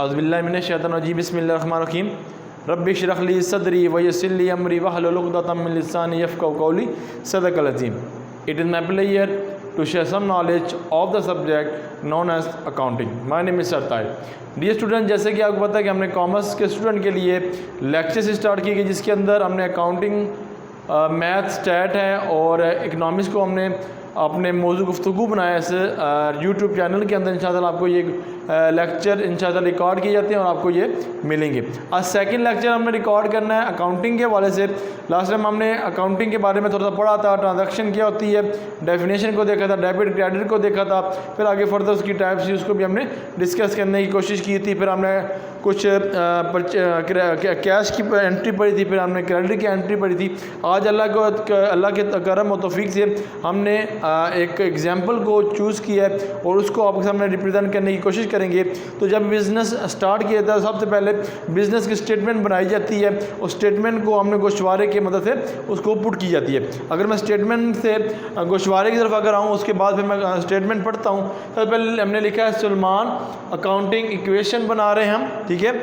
औज़ुबिल्लाहि मिनश्शैतानिर्रजीम बिस्मिल्लाहिर्रहमानिर्रहीम रब्बि इश्रह ली सदरी व यस्सिर ली अमरी वहलुल उक़दतम मिन लिसानी यफ़क़हू क़ौली। सदक़ल अज़ीम। It is my pleasure to share some knowledge of the subject known as accounting. My name is Sartaj. Dear student, जैसे कि आपको पता है कि हमने कॉमर्स के स्टूडेंट के लिए लेक्चर्स स्टार्ट किए गए जिसके अंदर हमने अकाउंटिंग, मैथ, स्टैट है और इकनॉमिक्स को हमने अपने मौजू गुफ्तगू बनाया इस यूट्यूब चैनल के अंदर। इंशाअल्लाह आपको ये लेक्चर इंशाअल्लाह रिकॉर्ड किए जाते हैं और आपको ये मिलेंगे। आज सेकंड लेक्चर हमने रिकॉर्ड करना है अकाउंटिंग के हवाले से। लास्ट टाइम हमने अकाउंटिंग के बारे में थोड़ा सा पढ़ा था, ट्रांजैक्शन क्या होती है, डेफिनेशन को देखा था, डेबिट क्रेडिट को देखा था, फिर आगे फर्दर उसकी टाइप्स थी उसको भी हमने डिस्कस करने की कोशिश की थी। फिर हमने कुछ कैश की एंट्री पढ़ी थी, फिर हमने क्रेडिट की एंट्री पढ़ी थी। आज अल्लाह के करम और तौफीक से हमने एक एग्जाम्पल को चूज़ किया है और उसको आपके सामने रिप्रेजेंट करने की कोशिश करेंगे। तो जब बिज़नेस स्टार्ट किया था सबसे पहले बिज़नेस की स्टेटमेंट बनाई जाती है और स्टेटमेंट को हमने गोशवारे की मदद से उसको पुट की जाती है। अगर मैं स्टेटमेंट से गोशवारे की तरफ अगर आऊँ उसके बाद फिर मैं स्टेटमेंट पढ़ता हूँ। सबसे पहले हमने लिखा है सलमान अकाउंटिंग इक्वेशन बना रहे हैं हम, ठीक है,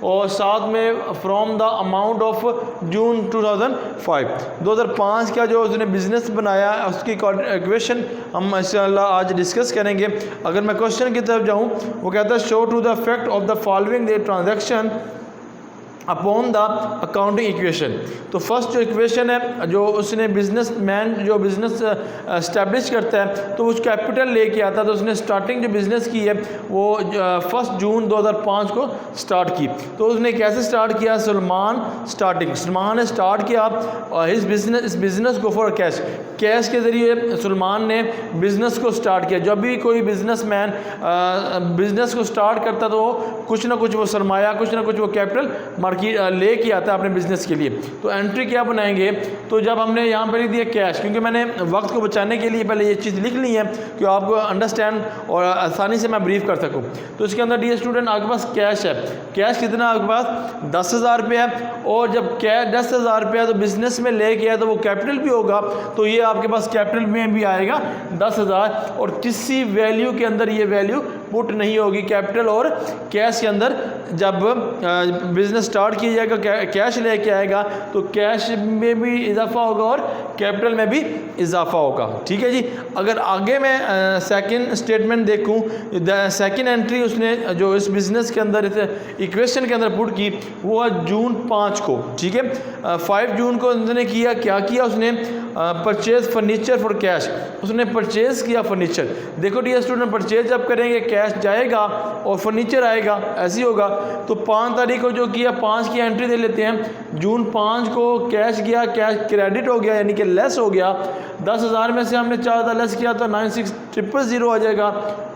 और साथ में from the amount of June 2005 का जो उसने बिज़नेस बनाया उसकी इक्वेशन हम इंशाअल्लाह आज डिस्कस करेंगे। अगर मैं क्वेश्चन की तरफ जाऊँ, वो कहता है show to the effect of the following the transaction upon the accounting equation. तो फर्स्ट जो इक्वेशन है जो उसने बिजनेसमैन जो बिज़नेस इस्टेब्लिश करता है तो उस कैपिटल लेके आता है। तो उसने स्टार्टिंग जो बिज़नेस की है वो 1 जून 2005 को स्टार्ट की। तो उसने कैसे स्टार्ट किया? सलमान ने स्टार्ट किया इस बिज़नेस को फॉर कैश के ज़रिए सलमान ने बिज़नेस को स्टार्ट किया। जब भी कोई बिज़नेसमैन बिज़नेस को स्टार्ट करता तो कुछ ना कुछ वो सरमाया, कुछ ना कुछ वो कैपिटल ले के आता है अपने बिज़नेस के लिए। तो एंट्री क्या बनाएंगे? तो जब हमने यहाँ पर लिख दिया कैश, क्योंकि मैंने वक्त को बचाने के लिए पहले ये चीज़ लिख ली है कि आपको अंडरस्टैंड और आसानी से मैं ब्रीफ कर सकूँ। तो इसके अंदर डियर स्टूडेंट आपके पास कैश है। कैश कितना आपके पास? 10,000 रुपये है। और जब कैश 10,000 रुपये तो बिज़नेस में ले के आया तो वो कैपिटल भी होगा, तो ये आपके पास कैपिटल में भी आएगा 10,000 और किसी वैल्यू के अंदर ये वैल्यू पुट नहीं होगी कैपिटल और कैश के अंदर। जब बिज़नेस स्टार्ट किया जाएगा कैश लेके आएगा तो कैश में भी इजाफा होगा और कैपिटल में भी इजाफा होगा, ठीक है जी। अगर आगे मैं सेकंड स्टेटमेंट देखूं, सेकंड एंट्री उसने जो इस बिज़नेस के अंदर इस इक्वेशन के अंदर पुट की वो है जून 5 को, ठीक है। 5 जून को उसने क्या किया उसने परचेज फर्नीचर फॉर कैश। उसने परचेज़ किया फर्नीचर। देखो डियर स्टूडेंट, परचेज जब करेंगे कैश जाएगा और फर्नीचर आएगा, ऐसे ही होगा। तो 5 तारीख को जो किया 5 की एंट्री दे लेते हैं। जून 5 को कैश गया, कैश क्रेडिट हो गया यानी कि लेस हो गया। 10,000 में से हमने 4,000 लेस किया तो 96,000 आ जाएगा।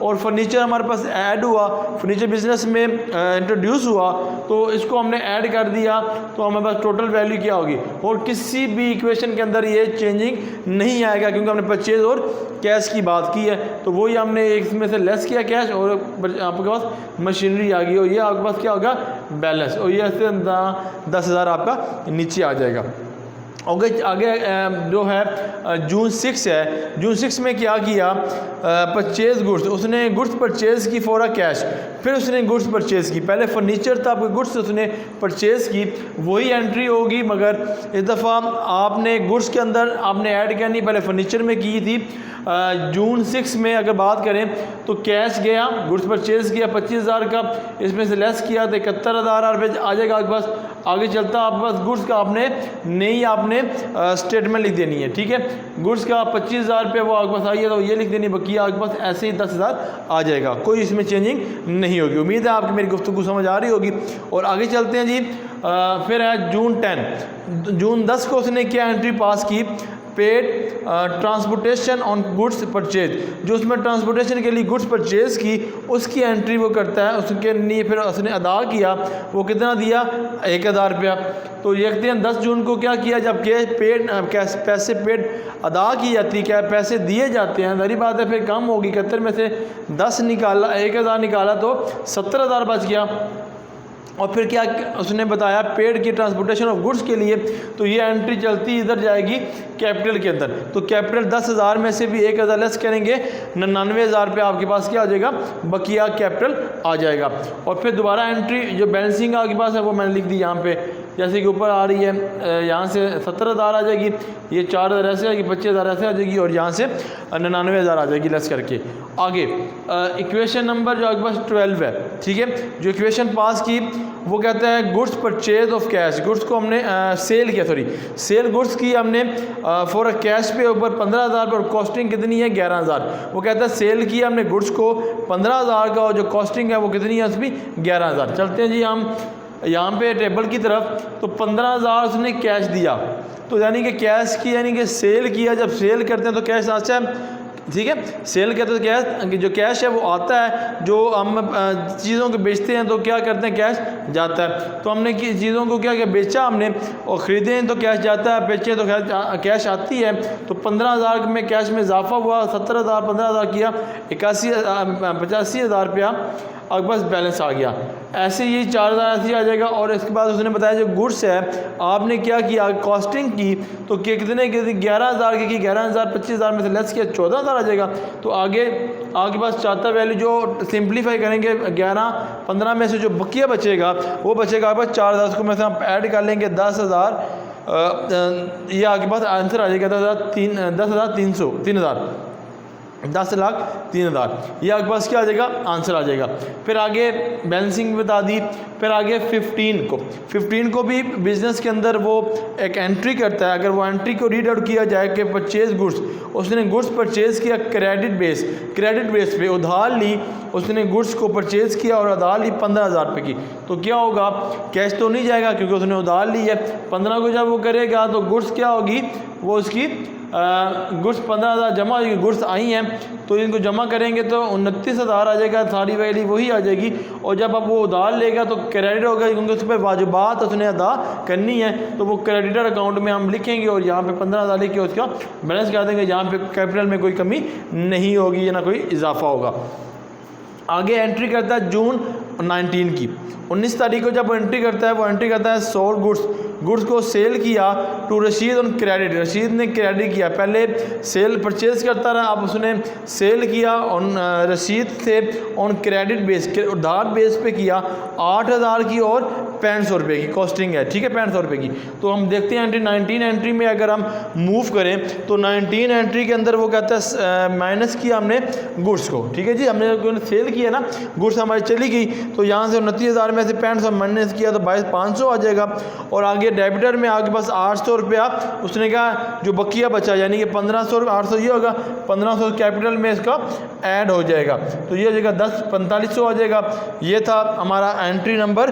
और फर्नीचर हमारे पास ऐड हुआ, फर्नीचर बिजनेस में इंट्रोड्यूस हुआ तो इसको हमने ऐड कर दिया तो हमारे पास टोटल वैल्यू क्या होगी। और किसी भी इक्वेशन के अंदर ये चेंजिंग नहीं आएगा क्योंकि हमने परचेज और कैश की बात की है। तो वही हमने एक में से लेस किया कैश और आपके पास मशीनरी आ गई और ये आपके पास क्या होगा? बैलेंस। और ये ऐसे 10,000 आपका नीचे आ जाएगा। आगे जो है जून 6 है। जून 6 में क्या किया? Purchase goods. उसने गुड्स परचेज़ की फॉर कैश। फिर उसने गुड्स परचेज़ की। पहले फर्नीचर था, आपके गुड्स उसने परचेज़ की। वही एंट्री होगी मगर इस दफ़ा आपने गुड्स के अंदर आपने ऐड करनी पहले फर्नीचर में की थी। जून 6 में अगर बात करें तो कैश गया, गुड्स परचेज़ किया 25,000 का, इसमें से लेस किया तो 71,000 रुपये आ जाएगा आपके पास। आगे चलता आपके पास गुड्स का आपने नई आपने स्टेटमेंट लिख देनी है, ठीक है। गुड्स का 25,000 रुपये वो आपके पास आई है तो ये लिख देनी, बाकी आपके पास ऐसे ही 10,000 आ जाएगा, कोई इसमें चेंजिंग नहीं होगी। उम्मीद है आपकी मेरी गुफ्तगू समझ आ रही होगी। और आगे चलते हैं जी। फिर है जून 10। जून 10 को उसने क्या एंट्री पास की? Paid transportation on goods purchase. जो उसमें ट्रांसपोर्टेशन के लिए गुड्स परचेज की उसकी एंट्री वो करता है। उसके लिए फिर उसने अदा किया, वो कितना दिया? 1,000 रुपया। तो देखते हैं 10 जून को क्या किया? जब पैसे पेड अदा की जाती, क्या पैसे दिए जाते हैं, सारी बात है। फिर कम होगी, 71 में से 10 निकाला, 1,000 निकाला तो 70,000 बच गया। और फिर क्या उसने बताया पेड की ट्रांसपोर्टेशन ऑफ गुड्स के लिए, तो ये एंट्री चलती इधर जाएगी कैपिटल के अंदर। तो कैपिटल 10,000 में से भी 1,000 लेस करेंगे, 99,000 रुपये आपके पास क्या आ जाएगा, बकिया कैपिटल आ जाएगा। और फिर दोबारा एंट्री जो बैलेंसिंग आपके पास है वो मैंने लिख दी यहाँ पे, जैसे कि ऊपर आ रही है, यहाँ से 70,000 आ जाएगी, ये 4,000 ऐसे आएगी, 25,000 ऐसे आ जाएगी, और यहाँ से 99,000 आ जाएगी लेस करके। आगे इक्वेशन नंबर जो आपके पास 12 है, ठीक है, जो इक्वेशन पास की वो कहता है goods purchase of cash, goods को हमने सेल किया, सेल गुड्स की हमने फॉर कैश पे ऊपर 15,000 पर, कॉस्टिंग कितनी है 11,000। वो कहता है सेल किया हमने गुड्स को 15,000 का, और जो कॉस्टिंग है वो कितनी है उसमें 11,000। चलते हैं जी हम यहाँ पे टेबल की तरफ, तो 15,000 उसने कैश दिया, तो यानी कि कैश की यानी कि सेल किया, जब सेल करते हैं तो कैश आता है, ठीक है, सेल कहते हैं तो कैश, जो कैश है वो आता है, जो हम चीज़ों को बेचते हैं तो क्या करते हैं कैश जाता है। तो हमने चीज़ों को क्या क्या बेचा हमने और ख़रीदे तो कैश जाता है, बेचे तो कैश आती है। तो 15,000 में कैश में इजाफा हुआ, 70,000 15,000 किया, 85,000 रुपया आपके पास बैलेंस आ गया। ऐसे ये 4,000 ऐसे आ जाएगा। और इसके बाद उसने बताया जो गुड्स है आपने क्या किया कॉस्टिंग की, तो कितने 11,000 की 11,000 25,000 में से लेस किया 14,000 आ जाएगा। तो आगे आपके पास चाहता वैल्यू जो सिंप्लीफाई करेंगे 11 15 में से जो बकिया बचेगा वो बचेगा आपके पास 4,000, उसको में से हम ऐड कर लेंगे 10,000, ये आपके पास आंसर आ जाएगा 10,03,000 ये आपके पास क्या आ जाएगा आंसर आ जाएगा। फिर आगे बैलेंसिंग बता दी। फिर आगे 15 को भी बिज़नेस के अंदर वो एक एंट्री करता है। अगर वो एंट्री को रीड आउट किया जाए कि परचेज गुड्स, उसने गुड्स परचेज़ किया क्रेडिट बेस पे उधार ली, उसने गुड्स को परचेज़ किया और उधार ली 15,000 रुपये की, तो क्या होगा कैश तो नहीं जाएगा क्योंकि उसने उधार ली है। 15 को जब वो करेगा तो गुड्स क्या होगी, वो उसकी गुड्स 15,000 जमा होगी, गुड्स आई हैं तो इनको जमा करेंगे तो 29,000 आ जाएगा, सारी वैल्यू वही आ जाएगी। और जब अब वो उधार लेगा तो क्रेडिट होगा क्योंकि उस पर वाजिबात उसने अदा करनी है, तो वो क्रेडिटर अकाउंट में हम लिखेंगे और यहाँ पे 15,000 लिख के उसका बैलेंस कर देंगे। यहाँ पे कैपिटल में कोई कमी नहीं होगी या ना कोई इजाफा होगा। आगे एंट्री करता है जून 19 की, 19 तारीख को जब एंट्री करता है वो एंट्री करता है सोल्ड गुड्स को सेल किया to Rashid on credit, Rashid ने क्रेडिट किया। पहले सेल परचेज करता रहा, अब उसने सेल किया ऑन रशीद से ऑन क्रेडिट बेस, उधार बेस पे किया। 8,000 की और 6500 रुपये की कॉस्टिंग है, ठीक है 6500 रुपये की। तो हम देखते हैं एंट्री 19 एंट्री में अगर हम मूव करें तो 19 एंट्री के अंदर वो कहता है माइनस किया हमने गुड्स को, ठीक है जी, हमने सेल किया ना, गुड्स हमारी चली गई तो यहाँ से 29,000 में से 6500 माइनस किया तो 22,500 आ जाएगा। और आगे डेबिटर में आपके पास 800 रुपया उसने कहा जो बकिया बचा, यानी कि 1500 800 ये होगा, 1500 कैपिटल में इसका ऐड हो जाएगा तो ये हो जाएगा 4500 आ जाएगा। ये था हमारा एंट्री नंबर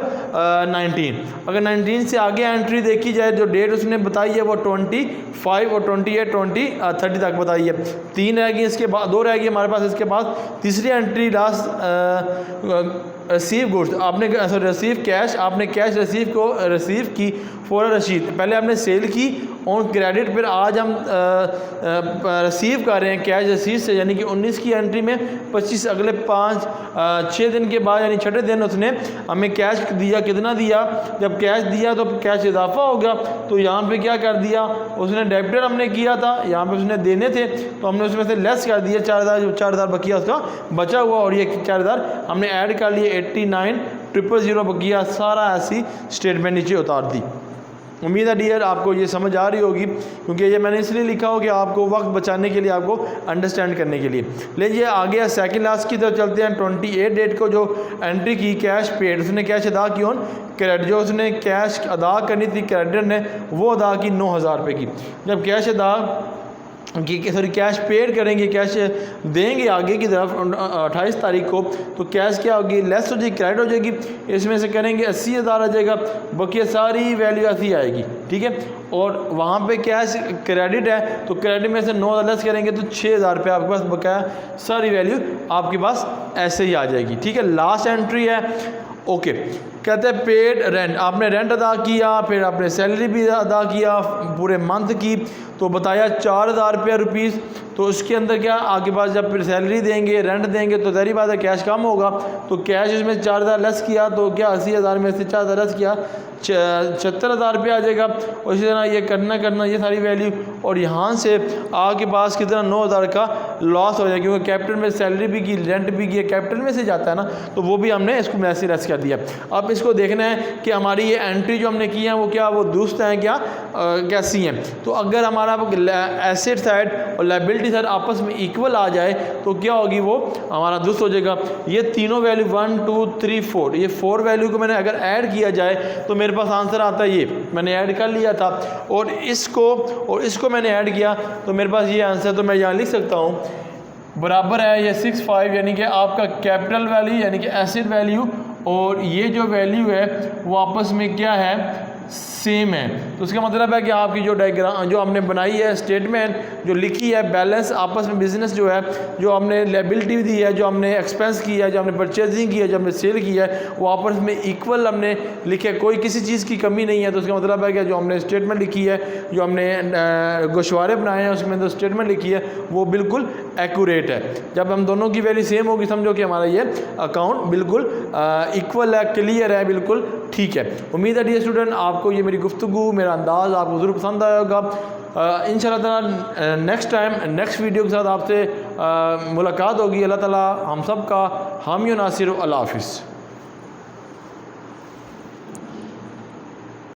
19। अगर 19 से आगे एंट्री देखी जाए जो डेट उसने बताई है वो 25 और 28 30 तक बताई है। 3 रह गई, इसके बाद 2 रह गई हमारे पास। इसके बाद तीसरी एंट्री लास्ट रिसीव गुड्स, आपने रिसीव कैश, आपने कैश रिसीव की फॉर रशीद। पहले हमने सेल की ऑन क्रेडिट, फिर आज हम रिसीव कर रहे हैं कैश रसीद से, यानी कि 19 की एंट्री में 25 अगले 6 दिन के बाद यानी 6ठे दिन उसने हमें कैश दिया। कितना दिया, जब कैश दिया तो कैश इजाफा होगा तो यहाँ पे क्या कर दिया उसने, डेबिटर हमने किया था, यहाँ पे उसने देने थे तो हमने उसमें से लेस कर दिया 4,000 बकिया उसका बचा हुआ, और ये 4,000 हमने ऐड कर लिए 89,000 बकिया, सारा ऐसी स्टेटमेंट नीचे उतार दी। उम्मीद है डियर आपको ये समझ आ रही होगी, क्योंकि ये मैंने इसलिए लिखा हो कि आपको वक्त बचाने के लिए, आपको अंडरस्टैंड करने के लिए। लेकिन आगे सेकंड लास्ट की तरफ चलते हैं। 28 डेट को जो एंट्री की कैश पेड, उसने कैश अदा की ऑन क्रेडिट, जो उसने कैश अदा करनी थी क्रेडिटर ने वो अदा की 9,000 रुपये की। जब कैश अदा सॉरी कैश पेड करेंगे, कैश देंगे आगे की तरफ 28 तारीख को, तो कैश क्या होगी लेस हो जाएगी, क्रेडिट हो जाएगी। इसमें से करेंगे 80,000 आ जाएगा, बकिया सारी वैल्यू ऐसी आएगी, ठीक है। और वहाँ पे कैश क्रेडिट है तो क्रेडिट में से 9,000 लेस करेंगे तो 6,000 रुपये आपके पास बकाया, सारी वैल्यू आपके पास ऐसे ही आ जाएगी, ठीक है। लास्ट एंट्री है ओके। कहते हैं पेड रेंट, आपने रेंट अदा किया, फिर आपने सैलरी भी अदा किया पूरे मंथ की, तो बताया 4,000 रुपया रुपीज़। तो उसके अंदर क्या आगे पास जब फिर सैलरी देंगे, रेंट देंगे, तो ज़ाहिर बात है कैश कम होगा, तो कैश इसमें 4,000 लेस किया, तो क्या 80,000 में से 4,000 लेस किया 76,000 रुपया आ जाएगा। और इसी तरह ये करना ये सारी वैल्यू, और यहाँ से आगे पास कितना 9,000 का लॉस हो जाएगा, क्योंकि कैपिटल में सैलरी भी की, रेंट भी की, कैपिटल में से जाता है ना, तो वो भी हमने इसको मैसे लेस कर दिया। अब इसको देखना है कि हमारी ये एंट्री जो हमने की है वो क्या, वो दुरुस्त हैं क्या, कैसी हैं। तो अगर हमारा एसेट साइड और लायबिलिटी साइड आपस में इक्वल आ जाए तो क्या होगी, वो हमारा दुरुस्त हो जाएगा। ये तीनों वैल्यू 1 2 3 4, ये 4 वैल्यू को मैंने अगर ऐड किया जाए तो मेरे पास आंसर आता है, ये मैंने ऐड कर लिया था, और इसको मैंने ऐड किया तो मेरे पास ये आंसर, तो मैं यहाँ लिख सकता हूँ बराबर है ये 65, यानी कि आपका कैपिटल वैल्यू यानी कि एसेट वैल्यू और ये जो वैल्यू है वो आपस में क्या है, सेम है। तो उसका मतलब है कि आपकी जो डायग्राम जो हमने बनाई है, स्टेटमेंट जो लिखी है, बैलेंस आपस में बिजनेस जो है, जो हमने लायबिलिटी दी है, जो हमने एक्सपेंस किया है, जो हमने परचेजिंग की है, जो हमने सेल किया है, वो आपस में इक्वल हमने लिखे, कोई किसी चीज़ की कमी नहीं है। तो उसका मतलब है कि जो हमने स्टेटमेंट लिखी है, जो हमने गोशवारे बनाए हैं, उसमें जो स्टेटमेंट लिखी है वो बिल्कुल एक्यूरेट है। जब हम दोनों की वैल्यू सेम होगी, समझो कि हमारा ये अकाउंट बिल्कुल इक्वल है, क्लियर है, बिल्कुल ठीक है। उम्मीद है डियर स्टूडेंट आपको ये मेरी गुफ्तगू, मेरा अंदाज़ आपको ज़रूर पसंद आया होगा। इंशाल्लाह ताला नेक्स्ट टाइम नेक्स्ट वीडियो के साथ आपसे मुलाकात होगी। अल्लाह ताला हम सब का हामी नासिर। अल्लाह हाफिज़।